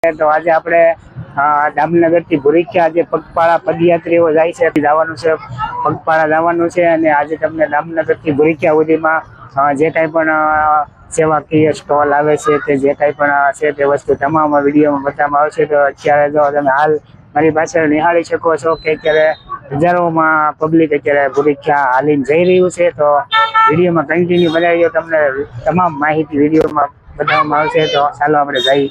તો આજે આપણે દામનગર થી ભુરીખ્યા જે પગપાળા પદયાત્રીઓ જાય છે જવાનું છે, પગપાળા જવાનું છે. અને આજે તમને દામનગર થી ભુરીખ્યા સુધીમાં જે કાંઈ પણ સેવાકીય સ્ટોલ આવે છે કે જે કાંઈ પણ છે તે વસ્તુ તમામ વિડીયોમાં બતાવવામાં આવશે. તો અત્યારે જો તમે હાલ મારી પાછળ નિહાળી શકો છો કે અત્યારે હજારોમાં પબ્લિક અત્યારે ભુરીખ્યા હાલીને જઈ રહ્યું છે. તો વિડીયોમાં કન્ટિન્યુ બનાવી તમને તમામ માહિતી વિડીયોમાં બતાવવામાં આવશે. તો ચાલો આપણે જઈએ.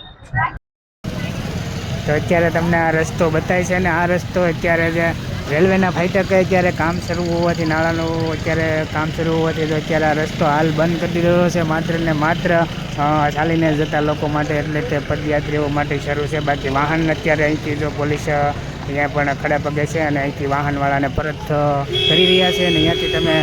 તો અત્યારે તમને આ રસ્તો બતાવે છે ને આ રસ્તો અત્યારે જે રેલવેના ફાટકે અત્યારે કામ શરૂ હોવાથી નાણાંનું અત્યારે કામ શરૂ હોવાથી તો અત્યારે આ રસ્તો હાલ બંધ કરી દીધો છે માત્ર ને માત્ર ચાલીને જતા લોકો માટે, એટલે કે પદયાત્રીઓ માટે શરૂ છે. બાકી વાહન અત્યારે અહીંથી જો પોલીસ અહીંયા પણ ખડા પગે છે અને અહીંથી વાહનવાળાને પરત કરી રહ્યા છે. અને અહીંયાથી તમે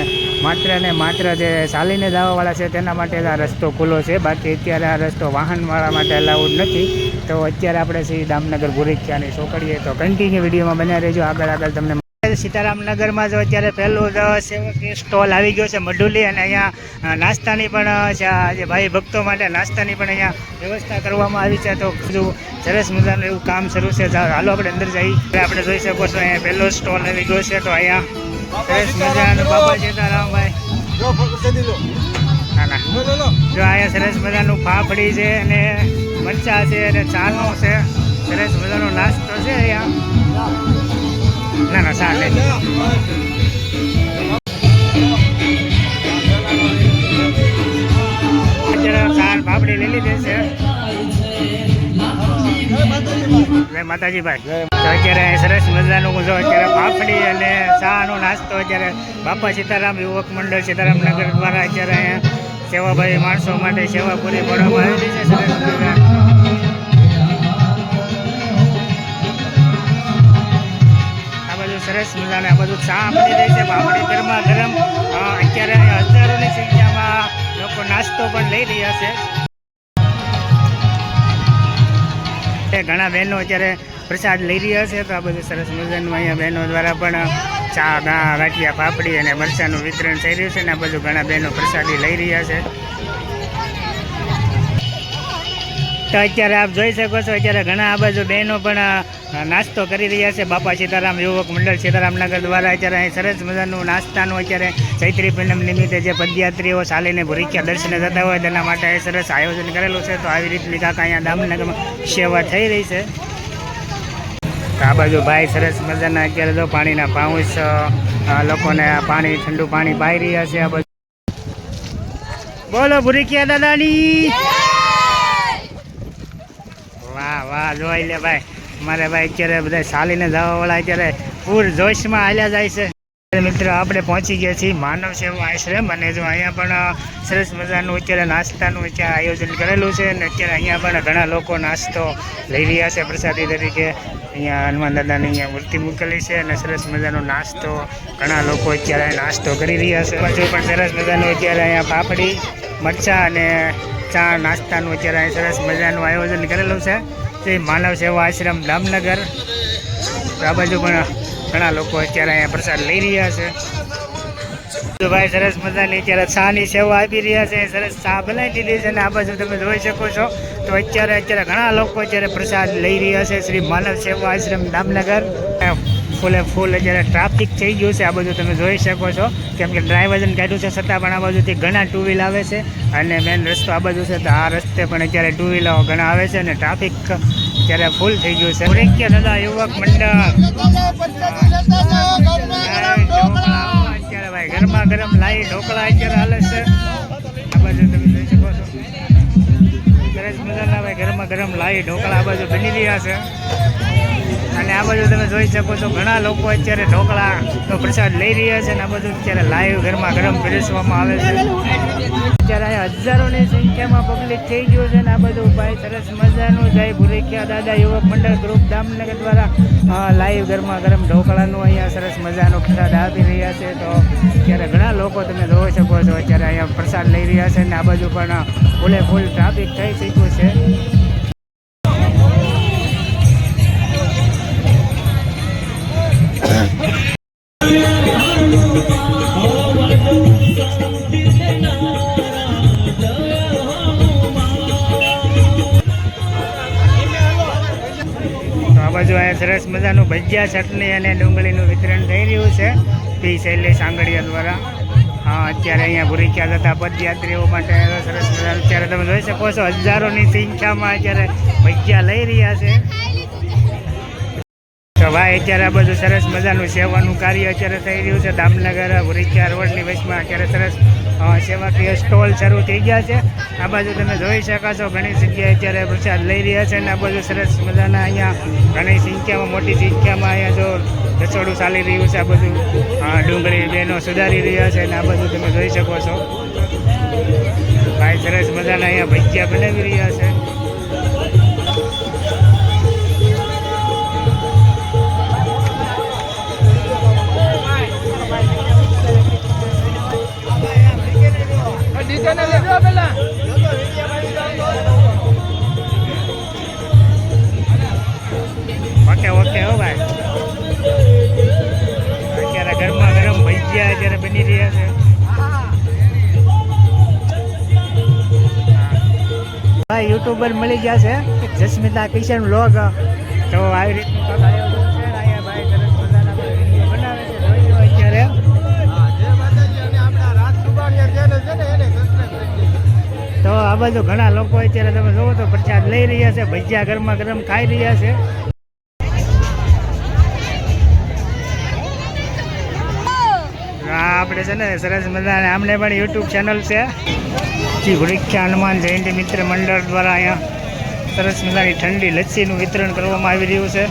માત્ર ને માત્ર જે ચાલીને જવાવાળા છે તેના માટે આ રસ્તો ખુલ્લો છે. બાકી અત્યારે આ રસ્તો વાહનવાળા માટે અલાઉડ નથી. તો અત્યારે આપણે શ્રી દામનગર ભુરીખ્યાની ચોકડીએ તો કન્ટિન્યુ વિડીયોમાં બન્યા રહેજો. આગળ તમને સીતારામનગરમાં જો અત્યારે પહેલું સેવકીય સ્ટોલ આવી ગયો છે મઢુલી, અને અહીંયા નાસ્તાની પણ જે ભાઈ ભક્તો માટે નાસ્તાની પણ અહીંયા વ્યવસ્થા કરવામાં આવી છે. તો બધું સરસ મજાનું એવું કામ શરૂ છે. હાલો આપણે અંદર જઈએ. આપણે જોઈ શકો છો અહીંયા પહેલો સ્ટોલ આવી ગયો છે. તો અહીંયા સરસ મજાનું બાબા સીતારામભાઈ જો અહીંયા સરસ મજાનું ફાફડી છે અને મરચા છે અને ચાનો છે, સરસ મજાનો નાસ્તો છે અહીંયા. ના ચા લે અત્યારે ચાર ફાફડી લઈ લીધી છે. જય માતાજી ભાઈ. તો અત્યારે સરસ મજાનું જો અત્યારે ફાફડી અને ચાનો નાસ્તો અત્યારે બાપા સીતારામ યુવક મંડળ સીતારામનગર દ્વારા અત્યારે અહીંયા સેવાભાવી માણસો માટે સેવા પૂરી પાડવામાં આવેલી છે. સરસ આ બધું સરસ મજાને આ બધું ચા મળી રહી છે, પાપડી ગરમા ગરમ. અત્યારે હજારોની સંખ્યામાં લોકો નાસ્તો પણ લઈ રહ્યા છે. ઘણા બહેનો અત્યારે પ્રસાદ લઈ રહ્યા છે. તો આ બધું સરસ મજાનું અહીંયા બહેનો દ્વારા પણ ચા ગાંઠિયા પાપડી અને મરચાનું વિતરણ થઈ રહ્યું છે. ને આ બધું ઘણા બહેનો પ્રસાદી લઈ રહ્યા છે. તો અત્યારે આપ જોઈ શકો છો અત્યારે ઘણા આ બાજુ બહેનો પણ નાસ્તો કરી રહ્યા છે. બાપા સીતારામ યુવક મંડળ સીતારામનગર દ્વારા અત્યારે અહીં સરસ મજાનું નાસ્તાનું અત્યારે ચૈત્રી પૂનમ નિમિત્તે જે પદયાત્રીઓ ચાલીને ભુરીખ્યા દર્શને જતા હોય તેના માટે સરસ આયોજન કરેલું છે. તો આવી રીતની કાકા અહીંયા દામનગરમાં સેવા થઈ રહી છે. આ બાજુ ભાઈ સરસ મજાના અત્યારે તો પાણીના પાઉચ લોકોને પાણી ઠંડુ પાણી પાઈ રહ્યા છે. આ બાજુ બોલો ભુરીખ્યા દાદાની વાહ વાહ. જોઈ લે ભાઈ અમારે ભાઈ અત્યારે બધા ચાલીને જવાવાળા અત્યારે પૂર જોશમાં હાલ્યા જાય છે. મિત્રો આપણે પહોંચી ગયા છીએ માનવ સેવા આશ્રમ, અને જો અહીંયા પણ સરસ મજાનું અત્યારે નાસ્તાનું અત્યારે આયોજન કરેલું છે. અને અત્યારે અહીંયા પણ ઘણા લોકો નાસ્તો લઈ રહ્યા છે પ્રસાદી તરીકે. અહીંયા હનુમાન દાદાની અહીંયા મૂર્તિ મૂકેલી છે અને સરસ મજાનો નાસ્તો ઘણા લોકો અત્યારે નાસ્તો કરી રહ્યા છે. બાજુ પણ સરસ મજાનું અત્યારે અહીંયા પાપડી મરચાં અને ચા નાસ્તાનું અત્યારે અહીં સરસ મજાનું આયોજન કરેલું છે. શ્રી માનવ સેવા આશ્રમ દામનગર. આ બાજુ પણ ઘણા લોકો અત્યારે અહીંયા પ્રસાદ લઈ રહ્યા છે. તો ભાઈ સરસ મજાની અત્યારે ચાની સેવા આપી રહ્યા છે. સરસ ચા બનાવી દીધી છે અને આ બાજુ તમે જોઈ શકો છો. તો અત્યારે ઘણા લોકો અત્યારે પ્રસાદ લઈ રહ્યા છે શ્રી માનવ સેવા આશ્રમ દામનગર. ફૂલે ફૂલ અત્યારે ટ્રાફિક થઈ ગયું છે. આ બધું તમે જોઈ શકો છો, કેમ કે ડ્રાઈવરને કાઢ્યું છે છતાં પણ આ બાજુથી ઘણા ટુ વ્હીલ આવે છે અને મેન રસ્તો આ બાજુ છે. તો આ રસ્તે પણ અત્યારે ટુ વ્હીલરો ઘણા આવે છે અને ટ્રાફિક અત્યારે ફૂલ થઈ ગયું છે. ભુરીખ્યા દાદા યુવક મંડળ અત્યારે ભાઈ ગરમા ગરમ લાવી ઢોકળા અત્યારે હાલે છે. આ બાજુ તમે જોઈ શકો છો સરસ મજાના ભાઈ ગરમા ગરમ લાવી ઢોકળા આ બાજુ બની રહ્યા છે. અને આ બાજુ તમે જોઈ શકો છો ઘણા લોકો અત્યારે ઢોકળાનો પ્રસાદ લઈ રહ્યા છે. અને આ બધું અત્યારે લાઈવ ગરમા ગરમ પીરસવામાં આવે છે. અત્યારે અહીંયા હજારોની સંખ્યામાં પબ્લિક થઈ ગયું છે. અને આ બધું ભાઈ સરસ મજાનું જય ભુરીખ્યા દાદા યુવક મંડળ ગ્રુપ દામનગર દ્વારા લાઈવ ગરમા ગરમ ઢોકળાનું અહીંયા સરસ મજાનો પ્રસાદ આપી રહ્યા છે. તો અત્યારે ઘણા લોકો તમે જોઈ શકો છો અત્યારે અહીંયા પ્રસાદ લઈ રહ્યા છે. અને આ બાજુ પણ ફૂલે ફૂલ ટ્રાફિક થઈ શક્યું છે. બાજુ અહીંયા સરસ મજાનું ભજીયા ચટણી અને ડુંગળીનું વિતરણ થઈ રહ્યું છે પી શૈલેષ આંગડિયા દ્વારા. અત્યારે અહીંયા ભૂરીક્યા જતા પદયાત્રીઓ માટે સરસ મજાનું અત્યારે તમે જોઈ શકો છો હજારોની સંખ્યામાં અત્યારે ભજીયા લઈ રહ્યા છે. તો ભાઈ અત્યારે આ બધું સરસ મજાનું સેવાનું કાર્ય અત્યારે થઈ રહ્યું છે. દામનગર ભૂરીક્યા રોડની વચમાં અત્યારે સરસ સેવાકીય સ્ટોલ શરૂ થઈ ગયા છે. આ બાજુ તમે જોઈ શકો છો ઘણી જગ્યાએ અત્યારે પ્રસાદ લઈ રહ્યા છે અને આ બાજુ સરસ મજાના અહીંયા ઘણી સંખ્યામાં મોટી સંખ્યામાં અહીંયા જો રસોડું ચાલી રહ્યું છે. આ બધું ડુંગળી બહેનો સુધારી રહ્યા છે અને આ બધું તમે જોઈ શકો છો. ભાઈ સરસ મજાના અહીંયા ભજીયા બનાવી રહ્યા છે. ઓકે હો ભાઈ અત્યારે ગરમા ગરમ ભજીયા અત્યારે બની રહ્યા છે. ભાઈ યુટ્યુબર મળી ગયા છે જસ્મિતા કિશન વ્લોગ. તો આવી રીતનું આયોજન છે અહીંયા ભાઈ સરસ મજાના વિડીયો બનાવે છે. જોઈ લો અત્યારે તો આ બાજુ ઘણા લોકો અત્યારે તમે જોવો તો પ્રસાદ લઈ રહ્યા છે. ભજીયા ગરમા ગરમ ખાઈ રહ્યા છે. આપણે છે ને સરસ મજાને આમને પણ યુટ્યુબ ચેનલ છે શ્રી ભૂરીક્યા હનુમાન જયંતિ મિત્ર મંડળ દ્વારા અહીંયા સરસ મજાની ઠંડી લસ્સીનું વિતરણ કરવામાં આવી રહ્યું છે.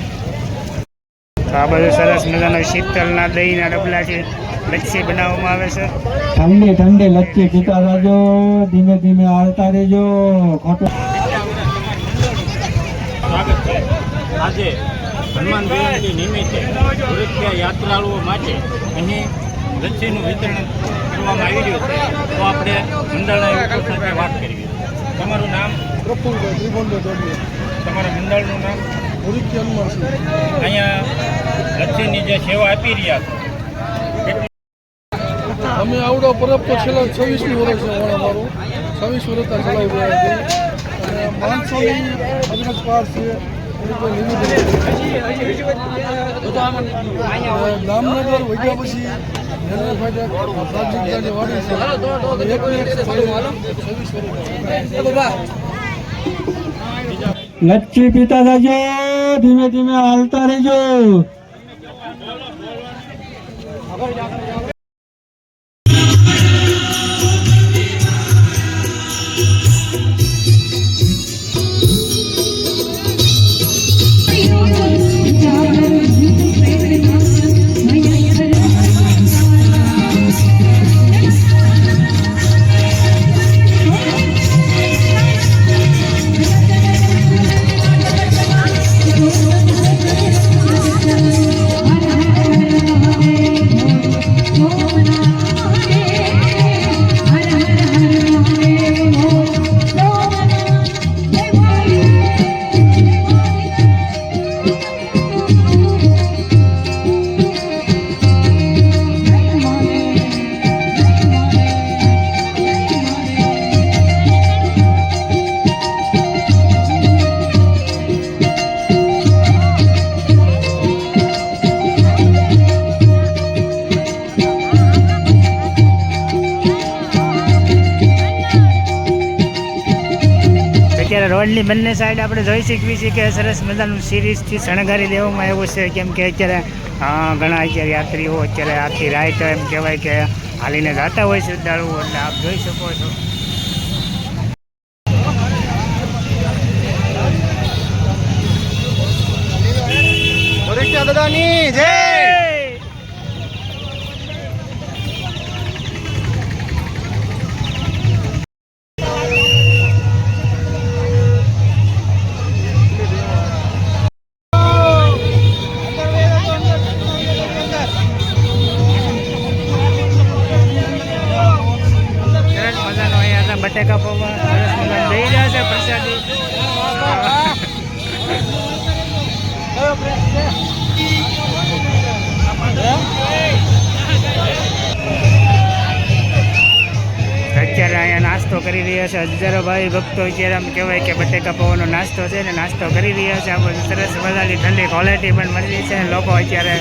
તો આ બધું સરસ મજાના શીતલના દહીંના ડબલાથી લસ્સી બનાવવામાં આવે છે. ઠંડી ઠંડી લસ્સી પીતા રહેજો, ધીમે ધીમે આવતા રહેજો. સ્વાગત છે. આજે હનુમાન જયંતિ નિમિત્તે ભૂરીક્યા યાત્રાળુઓ માટે અહીં લસ્સીનું વિતરણ કરવામાં આવી રહ્યું છે. તો આપણે મંડળના યુવકો સાથે વાત કરીએ. તમારું નામ? પ્રફુલભાઈ ત્રિભંડો દોડીએ. તમારા મંડળનું નામ? ભૂરીક્યા હનુમાન છે. અહીંયા લસ્સીની જે સેવા આપી રહ્યા છો અમે આવડો પરબ તો છેલ્લા 26મી વર્ષ છે અમારું 26 વર્ષથી ચલાવી રહ્યા છે અને માણસોની અજનક પાર છે. દામનગર વગ્યા પછી લચ્છી પીતા રહેજો, ધીમે ધીમે હાલતા રહેજો. અત્યારે રોડની બંને સાઈડ આપણે જોઈ શકીએ છીએ કે સરસ મજાનું સિરીઝથી શણગારી દેવામાં આવ્યું છે. કેમ કે અત્યારે ઘણા અત્યારે યાત્રીઓ અત્યારે આખી રાત એમ કહેવાય કે હાલીને જતા હોય શ્રદ્ધાળુઓ, એટલે આપ જોઈ શકો છો. ભૂરીક્યા દાદાની જય. બટેકા પૌવા સરસ મજાના દઈ રહ્યા છે પ્રસાદી. કરી રહ્યા છે. હજારો ભાઈ ભક્તો અત્યારે આમ કહેવાય કે બટેકા પૌવાનો નાસ્તો છે ને નાસ્તો કરી રહ્યા છે. આ બધું સરસ મજાની ઠંડી ક્વોલિટી પણ મળી છે. લોકો અત્યારે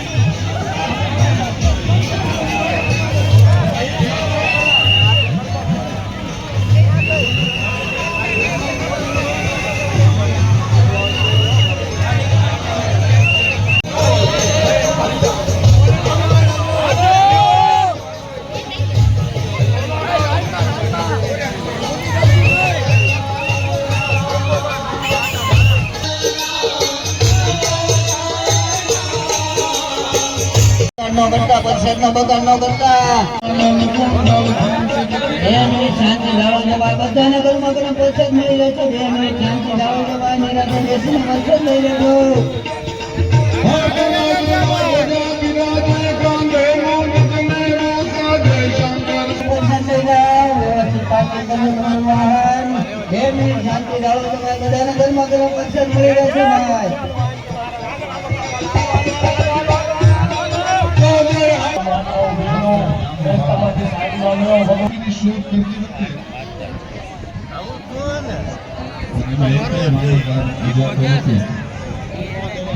નો કરતા પરસેદ નો બગાડ નો કરતા બે મિનિટ શાંતિ લાવો છો ભાઈ બધાને ઘરમાં ઘરમાં પરસેદ મળી રહેશે 2 મિનિટ શાંતિ લાવો છો ભાઈ નિરાતે બેસીને પરસેદ લઈ લેજો પરસેદ લઈ જાઓ વ્યવસ્થિત પાર્કિંગ કરજો તમારું વાહન 2 મિનિટ શાંતિ લાવો છો ભાઈ બધાને ઘરમાં ઘરમાં પરસેદ મળી રહેશે ભાઈ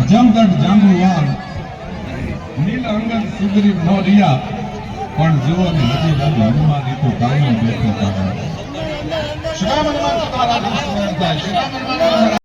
જમગઢ જાંબુવાન નીલ અંગદ સુગ્રીવ નો રિયા પણ જુઓ ને હજી હનુમાન તો કાયમ બેઠો કામ શ્રામ હનુમાન તમારા દુશ્મન થાય શ્રામ હનુમાન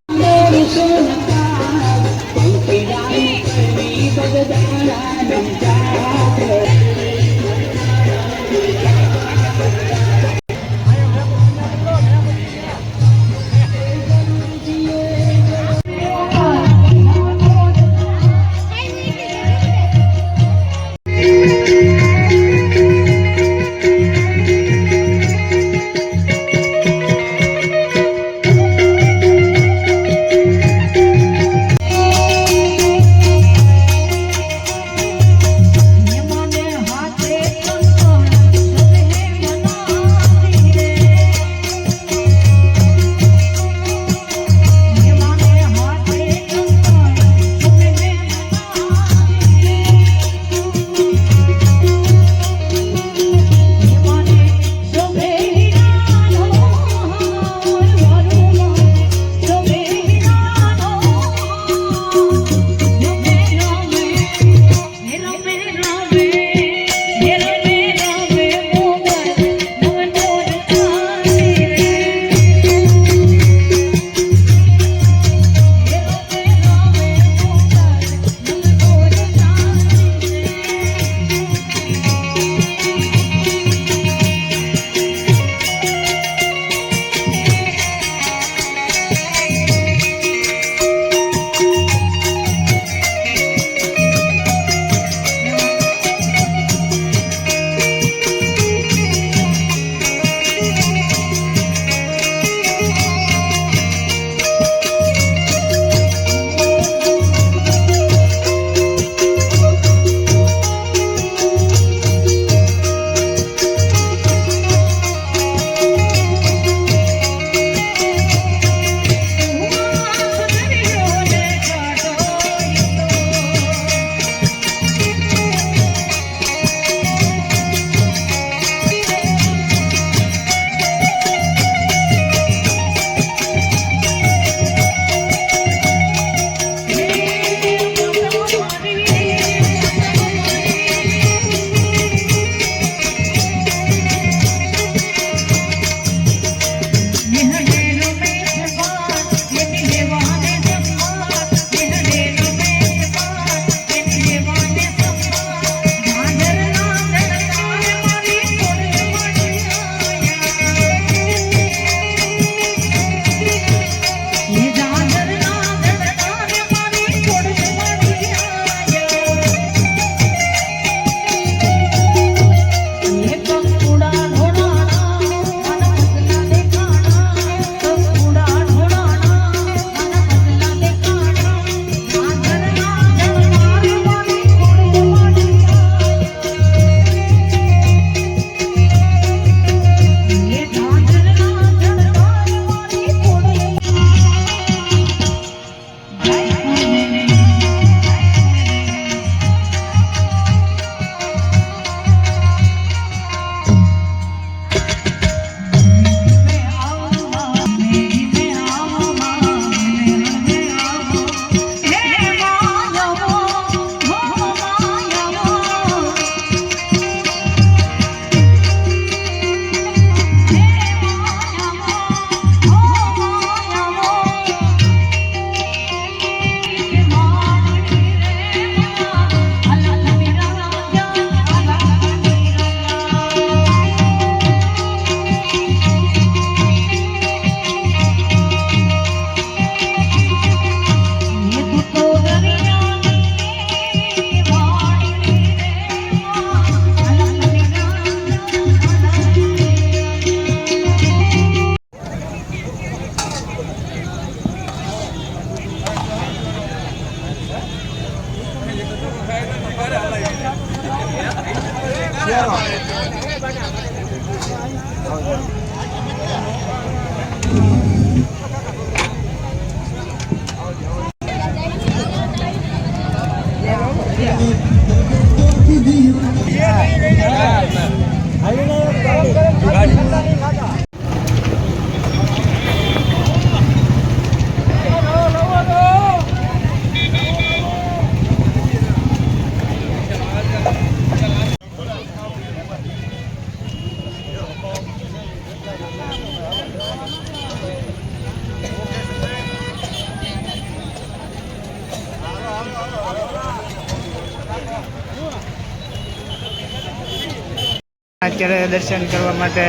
અત્યારે દર્શન કરવા માટે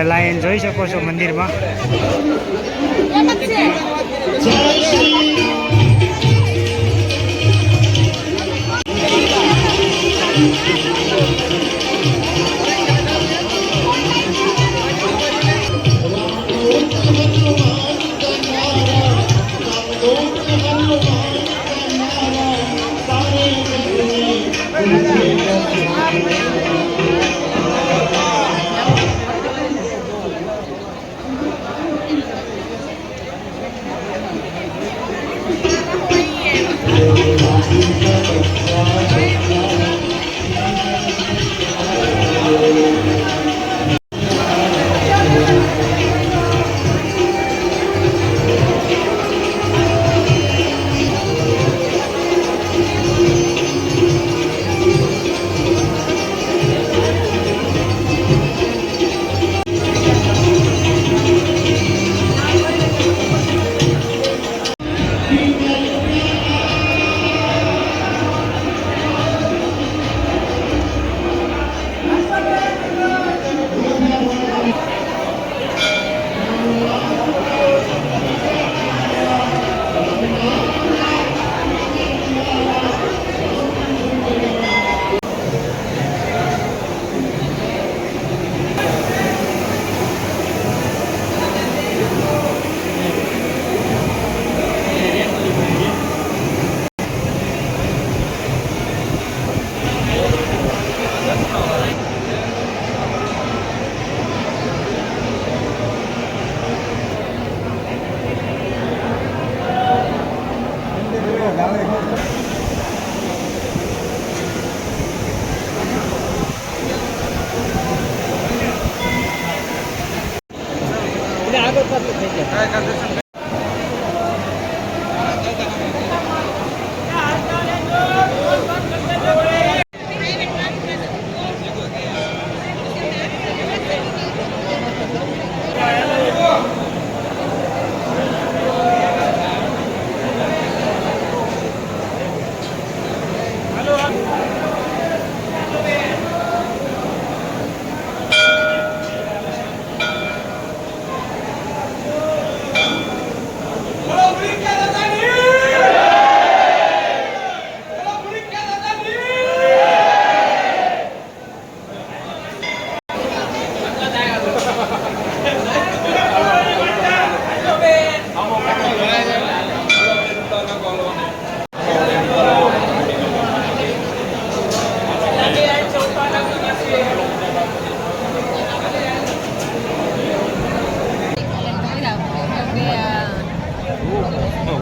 લાઈન જોઈ શકો છો મંદિરમાં.